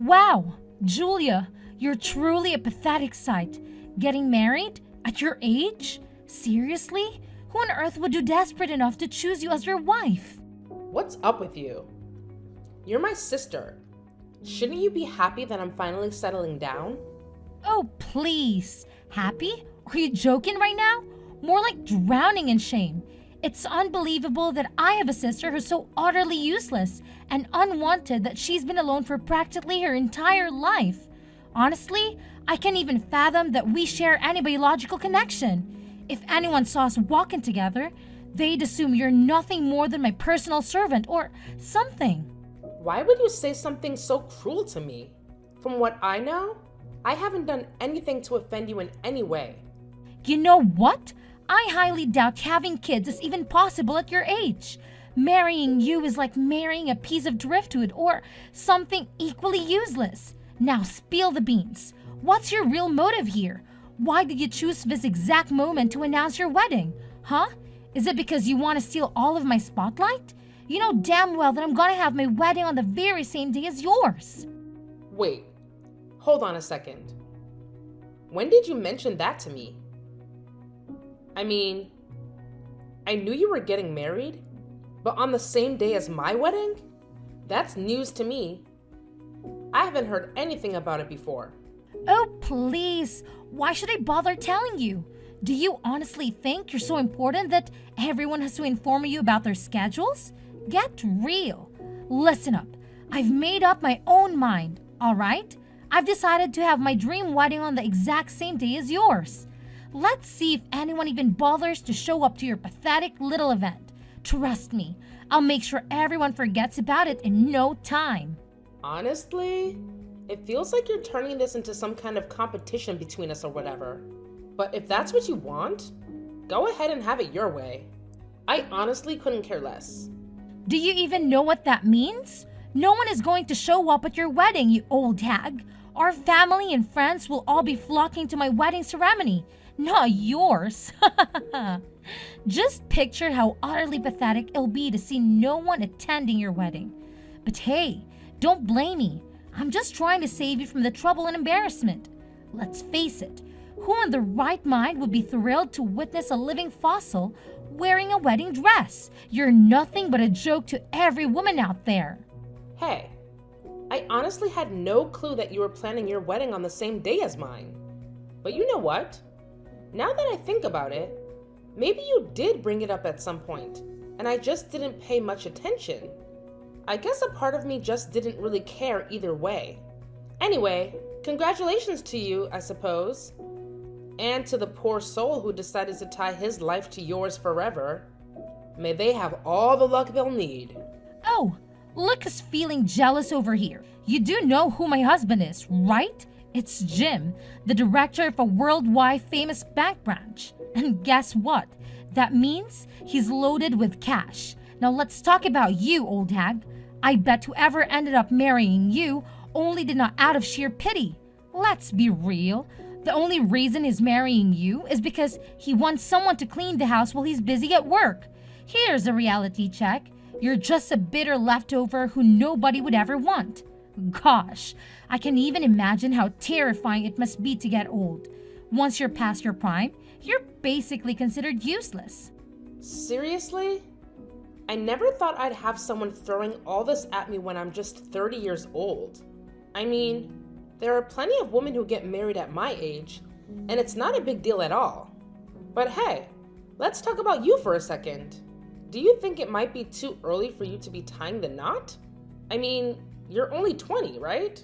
Wow, Julia, you're truly a pathetic sight. Getting married? At your age? Seriously? Who on earth would do desperate enough to choose you as your wife? What's up with you? You're my sister. Shouldn't you be happy that I'm finally settling down? Oh, please. Happy? Are you joking right now? More like drowning in shame. It's unbelievable that I have a sister who's so utterly useless and unwanted that she's been alone for practically her entire life. Honestly, I can't even fathom that we share any biological connection. If anyone saw us walking together, they'd assume you're nothing more than my personal servant or something. Why would you say something so cruel to me? From what I know, I haven't done anything to offend you in any way. You know what? I highly doubt having kids is even possible at your age. Marrying you is like marrying a piece of driftwood or something equally useless. Now spill the beans. What's your real motive here? Why did you choose this exact moment to announce your wedding? Huh? Is it because you want to steal all of my spotlight? You know damn well that I'm gonna have my wedding on the very same day as yours. Wait, hold on a second. When did you mention that to me? I mean, I knew you were getting married, but on the same day as my wedding? That's news to me. I haven't heard anything about it before. Oh, please. Why should I bother telling you? Do you honestly think you're so important that everyone has to inform you about their schedules? Get real. Listen up. I've made up my own mind, all right? I've decided to have my dream wedding on the exact same day as yours. Let's see if anyone even bothers to show up to your pathetic little event. Trust me, I'll make sure everyone forgets about it in no time. Honestly, it feels like you're turning this into some kind of competition between us or whatever. But if that's what you want, go ahead and have it your way. I honestly couldn't care less. Do you even know what that means? No one is going to show up at your wedding, you old hag. Our family and friends will all be flocking to my wedding ceremony, not yours. Just picture how utterly pathetic it'll be to see no one attending your wedding. But hey, don't blame me. I'm just trying to save you from the trouble and embarrassment. Let's face it, who in their right mind would be thrilled to witness a living fossil wearing a wedding dress? You're nothing but a joke to every woman out there. Hey, I honestly had no clue that you were planning your wedding on the same day as mine. But you know what? Now that I think about it, maybe you did bring it up at some point, and I just didn't pay much attention. I guess a part of me just didn't really care either way. Anyway, congratulations to you, I suppose. And to the poor soul who decided to tie his life to yours forever. May they have all the luck they'll need. Oh, look who's feeling jealous over here. You do know who my husband is, right? It's Jim, the director of a worldwide famous bank branch. And guess what? That means he's loaded with cash. Now let's talk about you, old hag. I bet whoever ended up marrying you only did not out of sheer pity. Let's be real. The only reason he's marrying you is because he wants someone to clean the house while he's busy at work. Here's a reality check. You're just a bitter leftover who nobody would ever want. Gosh, I can even imagine how terrifying it must be to get old. Once you're past your prime, you're basically considered useless. Seriously? I never thought I'd have someone throwing all this at me when I'm just 30 years old. I mean, there are plenty of women who get married at my age, and it's not a big deal at all. But hey, let's talk about you for a second. Do you think it might be too early for you to be tying the knot? I mean, you're only 20, right?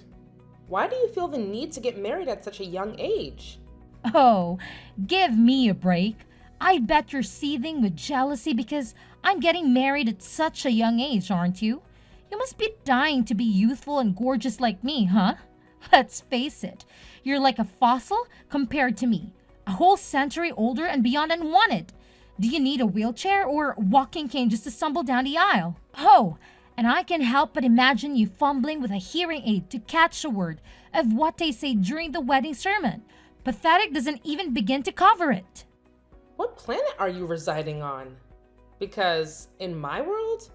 Why do you feel the need to get married at such a young age? Oh, give me a break. I bet you're seething with jealousy because I'm getting married at such a young age, aren't you? You must be dying to be youthful and gorgeous like me, huh? Let's face it, you're like a fossil compared to me, a whole century older and beyond unwanted. Do you need a wheelchair or walking cane just to stumble down the aisle? Oh, and I can help but imagine you fumbling with a hearing aid to catch a word of what they say during the wedding sermon. Pathetic doesn't even begin to cover it. What planet are you residing on? Because in my world,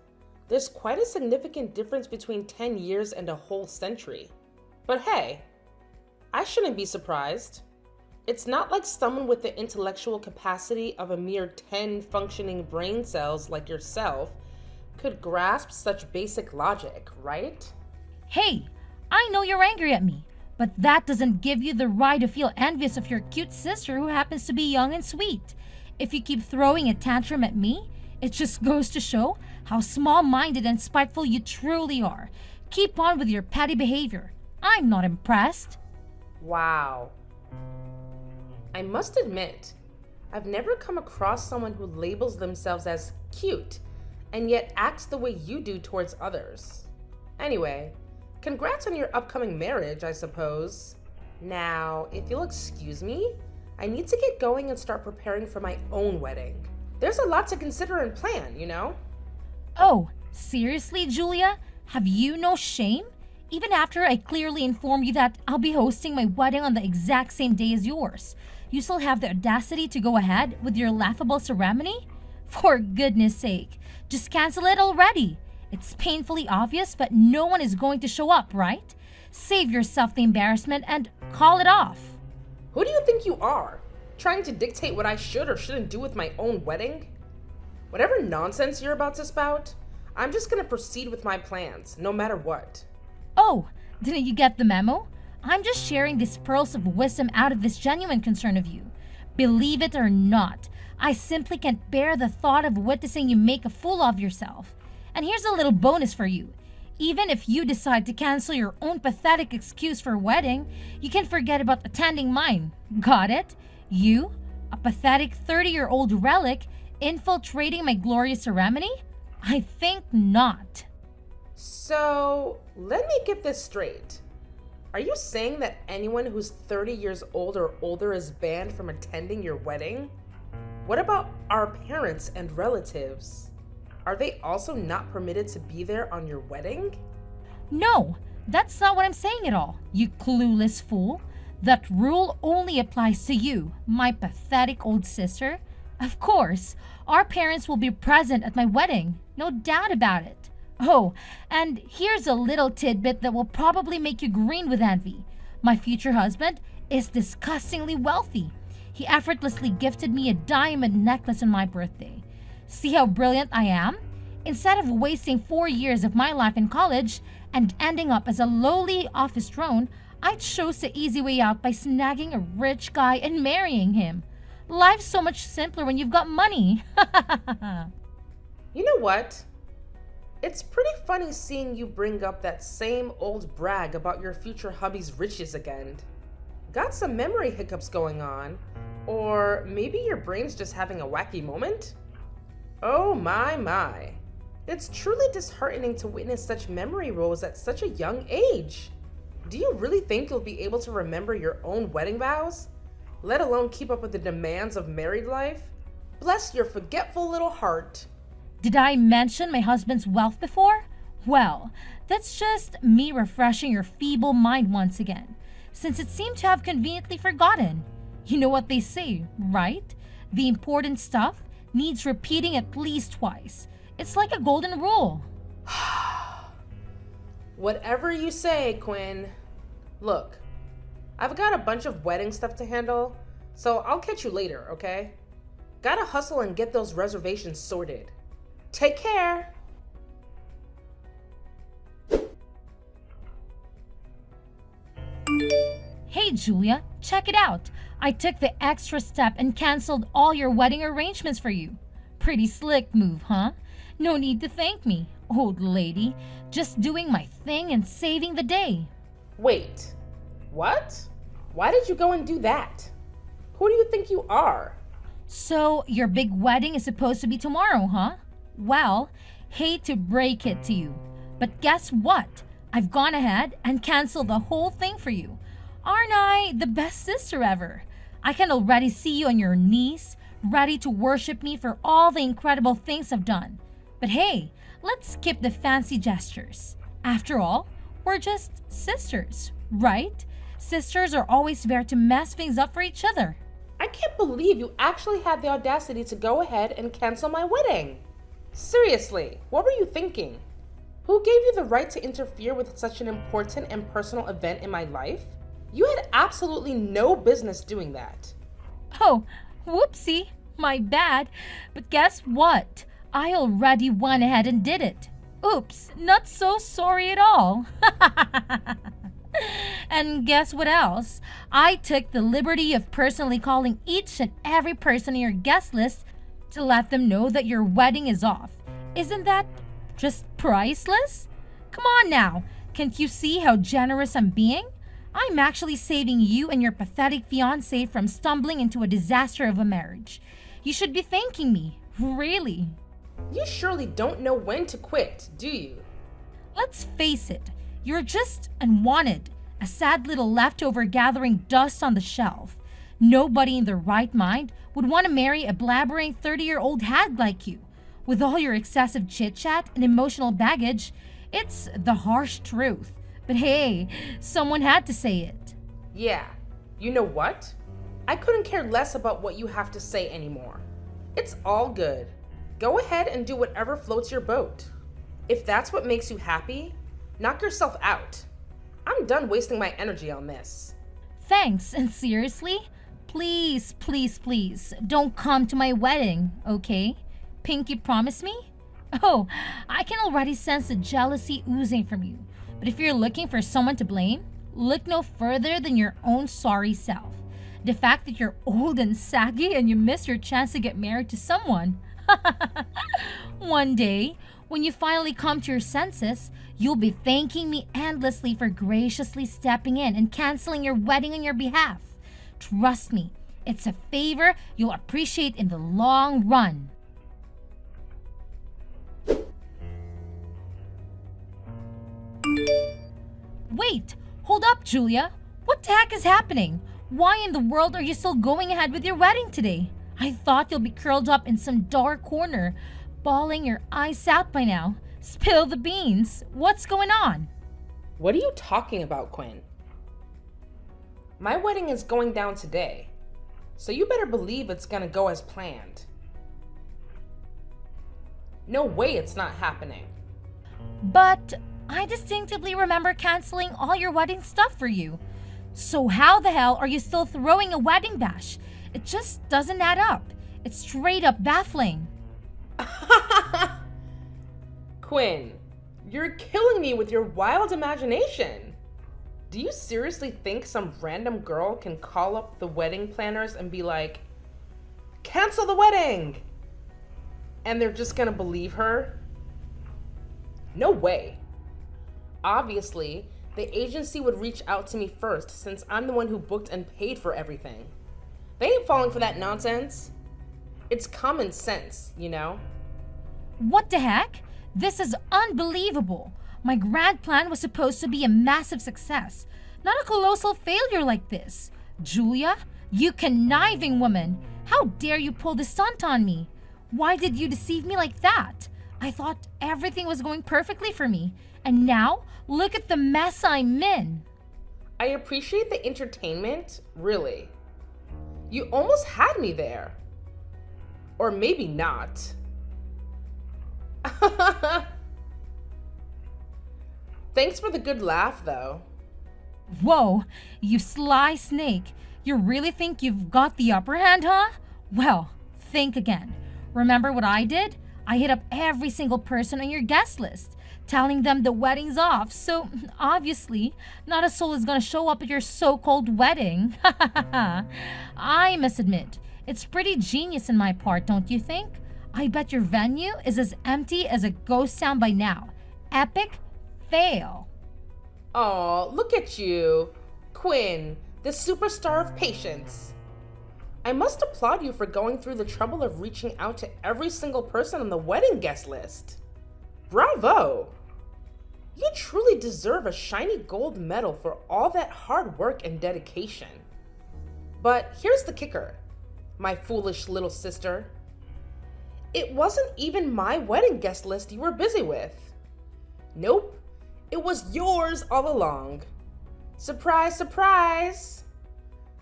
there's quite a significant difference between 10 years and a whole century. But hey, I shouldn't be surprised. It's not like someone with the intellectual capacity of a mere 10 functioning brain cells like yourself could grasp such basic logic, right? Hey, I know you're angry at me, but that doesn't give you the right to feel envious of your cute sister who happens to be young and sweet. If you keep throwing a tantrum at me, it just goes to show how small-minded and spiteful you truly are. Keep on with your petty behavior. I'm not impressed. Wow. I must admit, I've never come across someone who labels themselves as cute and yet acts the way you do towards others. Anyway, congrats on your upcoming marriage, I suppose. Now, if you'll excuse me, I need to get going and start preparing for my own wedding. There's a lot to consider and plan, you know? Oh, seriously, Julia? Have you no shame? Even after I clearly informed you that I'll be hosting my wedding on the exact same day as yours, you still have the audacity to go ahead with your laughable ceremony? For goodness sake, just cancel it already. It's painfully obvious, but no one is going to show up, right? Save yourself the embarrassment and call it off. Who do you think you are? Trying to dictate what I should or shouldn't do with my own wedding? Whatever nonsense you're about to spout, I'm just gonna proceed with my plans, no matter what. Oh, didn't you get the memo? I'm just sharing these pearls of wisdom out of this genuine concern of you. Believe it or not, I simply can't bear the thought of witnessing you make a fool of yourself. And here's a little bonus for you. Even if you decide to cancel your own pathetic excuse for a wedding, you can forget about attending mine. Got it? You, a pathetic 30-year-old relic, infiltrating my glorious ceremony? I think not. So, let me get this straight. Are you saying that anyone who's 30 years old or older is banned from attending your wedding? What about our parents and relatives? Are they also not permitted to be there on your wedding? No, that's not what I'm saying at all, you clueless fool. That rule only applies to you, my pathetic old sister. Of course, our parents will be present at my wedding, no doubt about it. Oh, and here's a little tidbit that will probably make you green with envy. My future husband is disgustingly wealthy. He effortlessly gifted me a diamond necklace on my birthday. See how brilliant I am? Instead of wasting 4 years of my life in college and ending up as a lowly office drone, I chose the easy way out by snagging a rich guy and marrying him. Life's so much simpler when you've got money. You know what? It's pretty funny seeing you bring up that same old brag about your future hubby's riches again. Got some memory hiccups going on? Or maybe your brain's just having a wacky moment? Oh my. It's truly disheartening to witness such memory rolls at such a young age. Do you really think you'll be able to remember your own wedding vows? Let alone keep up with the demands of married life? Bless your forgetful little heart. Did I mention my husband's wealth before? Well, that's just me refreshing your feeble mind once again, since it seemed to have conveniently forgotten. You know what they say, right? The important stuff needs repeating at least twice. It's like a golden rule. Whatever you say, Quinn. Look, I've got a bunch of wedding stuff to handle, so I'll catch you later, okay? Gotta hustle and get those reservations sorted. Take care! Hey Julia, check it out. I took the extra step and canceled all your wedding arrangements for you. Pretty slick move, huh? No need to thank me, old lady. Just doing my thing and saving the day. Wait, what? Why did you go and do that? Who do you think you are? So, your big wedding is supposed to be tomorrow, huh? Well, hate to break it to you, but guess what? I've gone ahead and canceled the whole thing for you. Aren't I the best sister ever? I can already see you on your knees, ready to worship me for all the incredible things I've done. But hey, let's skip the fancy gestures. After all, we're just sisters, right? Sisters are always there to mess things up for each other. I can't believe you actually had the audacity to go ahead and cancel my wedding. Seriously, what were you thinking? Who gave you the right to interfere with such an important and personal event in my life? You had absolutely no business doing that. Oh, whoopsie, my bad. But guess what? I already went ahead and did it. Oops, not so sorry at all. And guess what else? I took the liberty of personally calling each and every person in your guest list to let them know that your wedding is off. Isn't that just priceless? Come on now, can't you see how generous I'm being? I'm actually saving you and your pathetic fiancé from stumbling into a disaster of a marriage. You should be thanking me, really. You surely don't know when to quit, do you? Let's face it, you're just unwanted, a sad little leftover gathering dust on the shelf. Nobody in their right mind would want to marry a blabbering 30-year-old hag like you. With all your excessive chit-chat and emotional baggage, it's the harsh truth. But hey, someone had to say it. Yeah, you know what? I couldn't care less about what you have to say anymore. It's all good. Go ahead and do whatever floats your boat. If that's what makes you happy, knock yourself out. I'm done wasting my energy on this. Thanks, and seriously, please, please, please, don't come to my wedding, okay? Pinky, promise me? Oh, I can already sense the jealousy oozing from you. But if you're looking for someone to blame, look no further than your own sorry self. The fact that you're old and saggy and you missed your chance to get married to someone. One day, when you finally come to your senses, you'll be thanking me endlessly for graciously stepping in and canceling your wedding on your behalf. Trust me, it's a favor you'll appreciate in the long run. Wait, hold up, Julia. What the heck is happening? Why in the world are you still going ahead with your wedding today? I thought you'll be curled up in some dark corner, bawling your eyes out by now. Spill the beans. What's going on? What are you talking about, Quinn? My wedding is going down today, so you better believe it's gonna go as planned. No way it's not happening. But I distinctively remember canceling all your wedding stuff for you. So how the hell are you still throwing a wedding bash? It just doesn't add up. It's straight up baffling. Quinn, you're killing me with your wild imagination. Do you seriously think some random girl can call up the wedding planners and be like, cancel the wedding? And they're just gonna believe her? No way. Obviously, the agency would reach out to me first since I'm the one who booked and paid for everything. They ain't falling for that nonsense. It's common sense, you know? What the heck? This is unbelievable. My grand plan was supposed to be a massive success, not a colossal failure like this. Julia, you conniving woman. How dare you pull this stunt on me? Why did you deceive me like that? I thought everything was going perfectly for me. And now, look at the mess I'm in. I appreciate the entertainment, really. You almost had me there. Or maybe not. Thanks for the good laugh, though. Whoa, you sly snake. You really think you've got the upper hand, huh? Well, think again. Remember what I did? I hit up every single person on your guest list, telling them the wedding's off. So, obviously, not a soul is gonna show up at your so-called wedding. I must admit, it's pretty genius in my part, don't you think? I bet your venue is as empty as a ghost town by now. Epic fail. Aw, look at you. Quinn, the superstar of patience. I must applaud you for going through the trouble of reaching out to every single person on the wedding guest list. Bravo! You truly deserve a shiny gold medal for all that hard work and dedication. But here's the kicker, my foolish little sister. It wasn't even my wedding guest list you were busy with. Nope, it was yours all along. Surprise, surprise!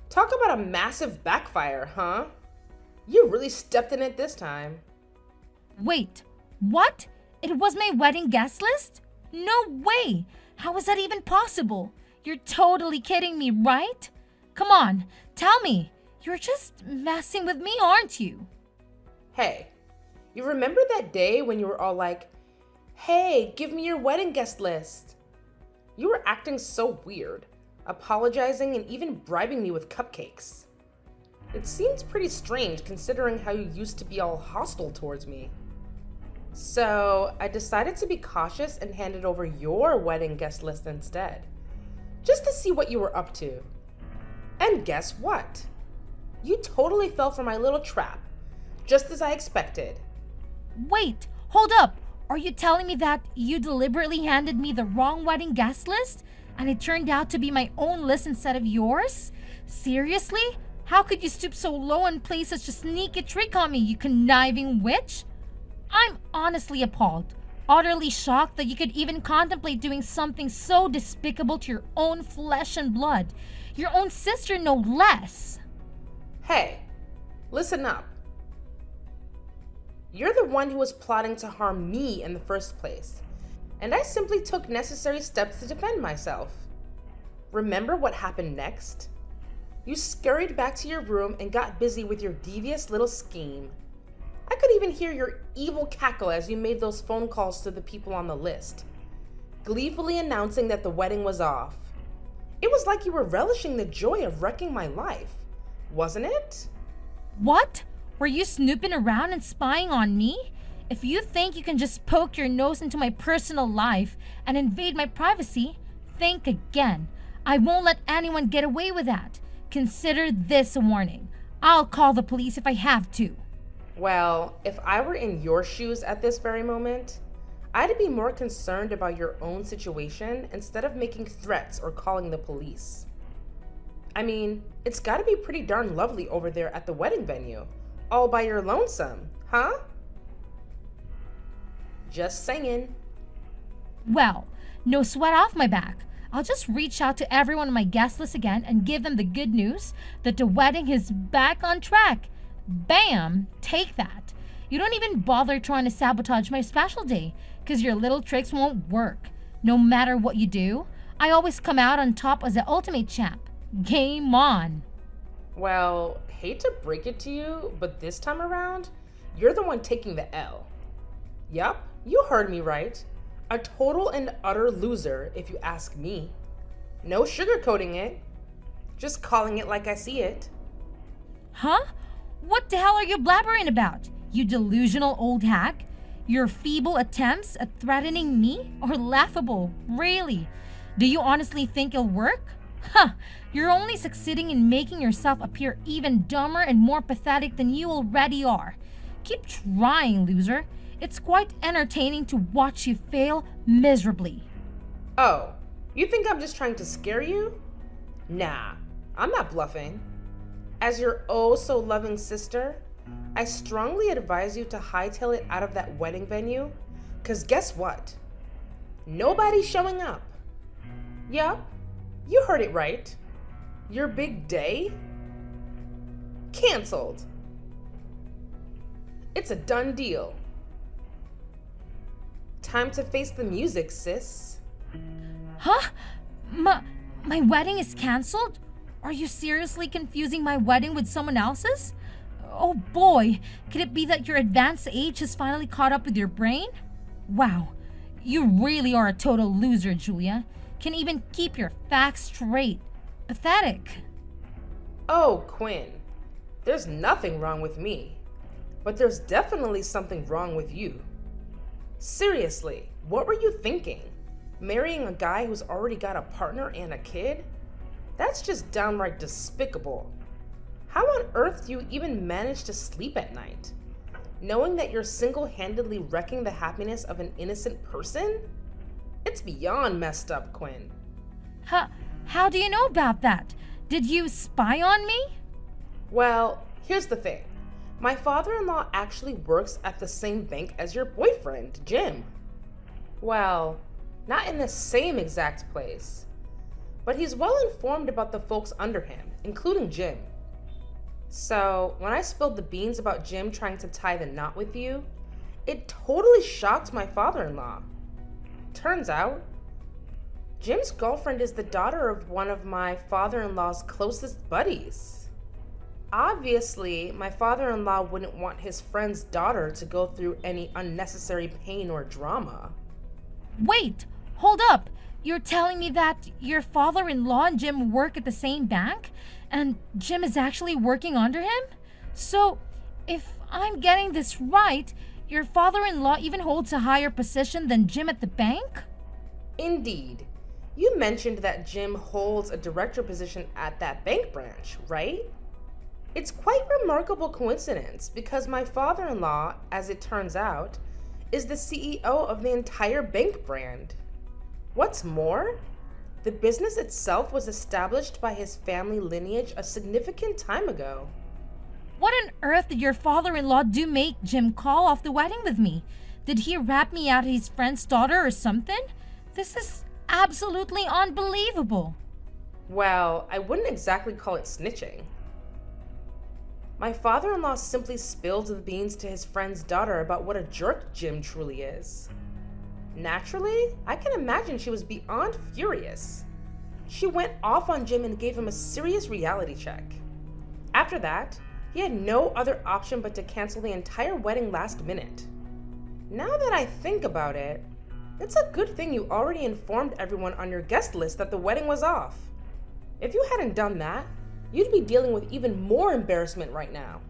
Talk about a massive backfire, huh? You really stepped in it this time. Wait, what? It was my wedding guest list? No way! How is that even possible? You're totally kidding me, right? Come on, tell me. You're just messing with me, aren't you? Hey, you remember that day when you were all like, hey, give me your wedding guest list? You were acting so weird, apologizing and even bribing me with cupcakes. It seems pretty strange considering how you used to be all hostile towards me. So I decided to be cautious and handed over your wedding guest list instead, just to see what you were up to. And guess what? You totally fell for my little trap, just as I expected. Wait, hold up. Are you telling me that you deliberately handed me the wrong wedding guest list and it turned out to be my own list instead of yours? Seriously? How could you stoop so low and play such a sneaky trick on me, you conniving witch? I'm honestly appalled, utterly shocked that you could even contemplate doing something so despicable to your own flesh and blood, your own sister no less. Hey, listen up. You're the one who was plotting to harm me in the first place, and I simply took necessary steps to defend myself. Remember what happened next? You scurried back to your room and got busy with your devious little scheme. I could even hear your evil cackle as you made those phone calls to the people on the list, gleefully announcing that the wedding was off. It was like you were relishing the joy of wrecking my life, wasn't it? What? Were you snooping around and spying on me? If you think you can just poke your nose into my personal life and invade my privacy, think again. I won't let anyone get away with that. Consider this a warning. I'll call the police if I have to. Well, if I were in your shoes at this very moment, I'd be more concerned about your own situation instead of making threats or calling the police. I mean, it's gotta be pretty darn lovely over there at the wedding venue, all by your lonesome, huh? Just saying. Well, no sweat off my back. I'll just reach out to everyone on my guest list again and give them the good news that the wedding is back on track. Bam! Take that. You don't even bother trying to sabotage my special day because your little tricks won't work. No matter what you do, I always come out on top as the ultimate champ. Game on. Well, hate to break it to you, but this time around, you're the one taking the L. Yup, you heard me right. A total and utter loser, if you ask me. No sugarcoating it. Just calling it like I see it. Huh? What the hell are you blabbering about, you delusional old hack? Your feeble attempts at threatening me are laughable, really. Do you honestly think it'll work? Huh, you're only succeeding in making yourself appear even dumber and more pathetic than you already are. Keep trying, loser. It's quite entertaining to watch you fail miserably. Oh, you think I'm just trying to scare you? Nah, I'm not bluffing. As your oh so loving sister, I strongly advise you to hightail it out of that wedding venue, cause guess what? Nobody's showing up. Yup, you heard it right. Your big day? Canceled. It's a done deal. Time to face the music, sis. Huh? My wedding is canceled? Are you seriously confusing my wedding with someone else's? Oh boy, could it be that your advanced age has finally caught up with your brain? Wow, you really are a total loser, Julia. Can't even keep your facts straight. Pathetic. Oh, Quinn, there's nothing wrong with me, but there's definitely something wrong with you. Seriously, what were you thinking? Marrying a guy who's already got a partner and a kid? That's just downright despicable. How on earth do you even manage to sleep at night? Knowing that you're single-handedly wrecking the happiness of an innocent person? It's beyond messed up, Quinn. How do you know about that? Did you spy on me? Well, here's the thing. My father-in-law actually works at the same bank as your boyfriend, Jim. Well, not in the same exact place, but he's well informed about the folks under him, including Jim. So, when I spilled the beans about Jim trying to tie the knot with you, it totally shocked my father-in-law. turns out, Jim's girlfriend is the daughter of one of my father-in-law's closest buddies. Obviously, my father-in-law wouldn't want his friend's daughter to go through any unnecessary pain or drama. Wait, hold up. You're telling me that your father-in-law and Jim work at the same bank? And Jim is actually working under him? So, if I'm getting this right, your father-in-law even holds a higher position than Jim at the bank? Indeed. You mentioned that Jim holds a director position at that bank branch, right? It's quite a remarkable coincidence because my father-in-law, as it turns out, is the CEO of the entire bank brand. What's more, the business itself was established by his family lineage a significant time ago. What on earth did your father-in-law do make Jim call off the wedding with me? Did he rat me out his friend's daughter or something? This is absolutely unbelievable. Well, I wouldn't exactly call it snitching. My father-in-law simply spilled the beans to his friend's daughter about what a jerk Jim truly is. Naturally, I can imagine she was beyond furious. She went off on Jim and gave him a serious reality check. After that, he had no other option but to cancel the entire wedding last minute. Now that I think about it, it's a good thing you already informed everyone on your guest list that the wedding was off. If you hadn't done that, you'd be dealing with even more embarrassment right now.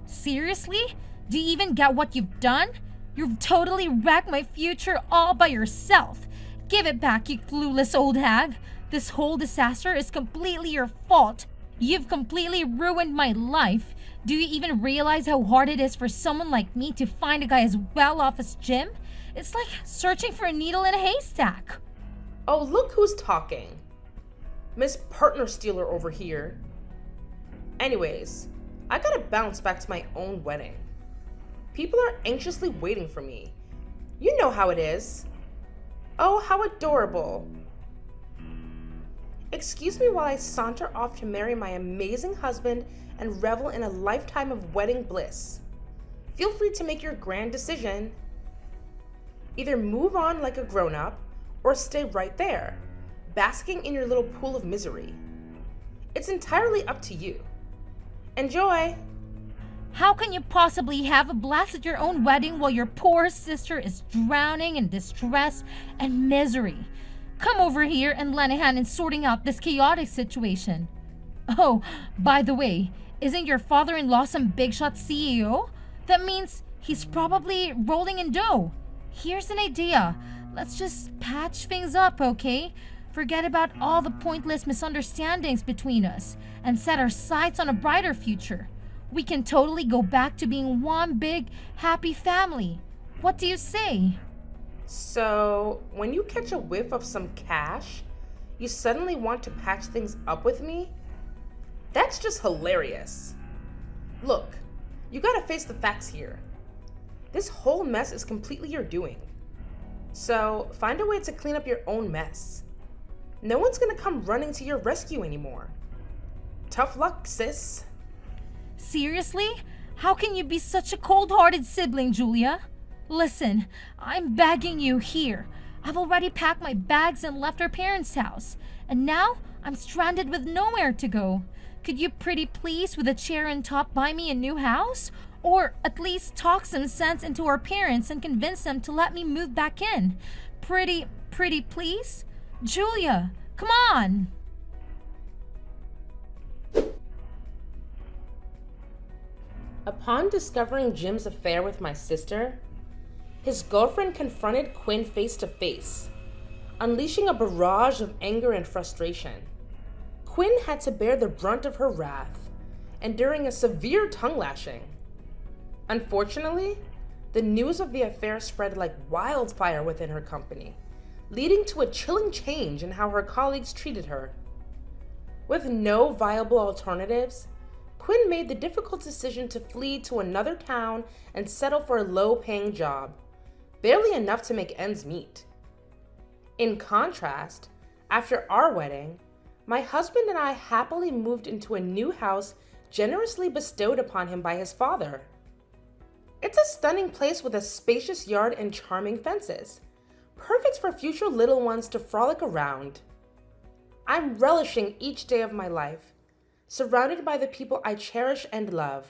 Seriously? Do you even get what you've done? You've totally wrecked my future all by yourself. Give it back, you clueless old hag. This whole disaster is completely your fault. You've completely ruined my life. Do you even realize how hard it is for someone like me to find a guy as well off as Jim? It's like searching for a needle in a haystack. Oh, look who's talking. Miss Partner Stealer over here. Anyways, I gotta bounce back to my own wedding. People are anxiously waiting for me. You know how it is. Oh, how adorable. Excuse me while I saunter off to marry my amazing husband and revel in a lifetime of wedding bliss. Feel free to make your grand decision. Either move on like a grown-up or stay right there, basking in your little pool of misery. It's entirely up to you. Enjoy! How can you possibly have a blast at your own wedding while your poor sister is drowning in distress and misery? Come over here and lend a hand in sorting out this chaotic situation. Oh, by the way, isn't your father-in-law some big shot CEO? That means he's probably rolling in dough. Here's an idea. Let's just patch things up, okay? Forget about all the pointless misunderstandings between us and set our sights on a brighter future. We can totally go back to being one big, happy family. What do you say? So, when you catch a whiff of some cash, you suddenly want to patch things up with me? That's just hilarious. Look, you gotta face the facts here. This whole mess is completely your doing. So, find a way to clean up your own mess. No one's gonna come running to your rescue anymore. Tough luck, sis. Seriously? How can you be such a cold-hearted sibling, Julia? Listen, I'm begging you here. I've already packed my bags and left our parents' house. And now I'm stranded with nowhere to go. Could you pretty please with a chair and top buy me a new house? Or at least talk some sense into our parents and convince them to let me move back in. Pretty please? Julia, come on! Upon discovering Jim's affair with my sister, his girlfriend confronted Quinn face to face, unleashing a barrage of anger and frustration. Quinn had to bear the brunt of her wrath, enduring a severe tongue lashing. Unfortunately, the news of the affair spread like wildfire within her company, leading to a chilling change in how her colleagues treated her. With no viable alternatives, Quinn made the difficult decision to flee to another town and settle for a low-paying job, barely enough to make ends meet. In contrast, after our wedding, my husband and I happily moved into a new house generously bestowed upon him by his father. It's a stunning place with a spacious yard and charming fences, perfect for future little ones to frolic around. I'm relishing each day of my life, surrounded by the people I cherish and love.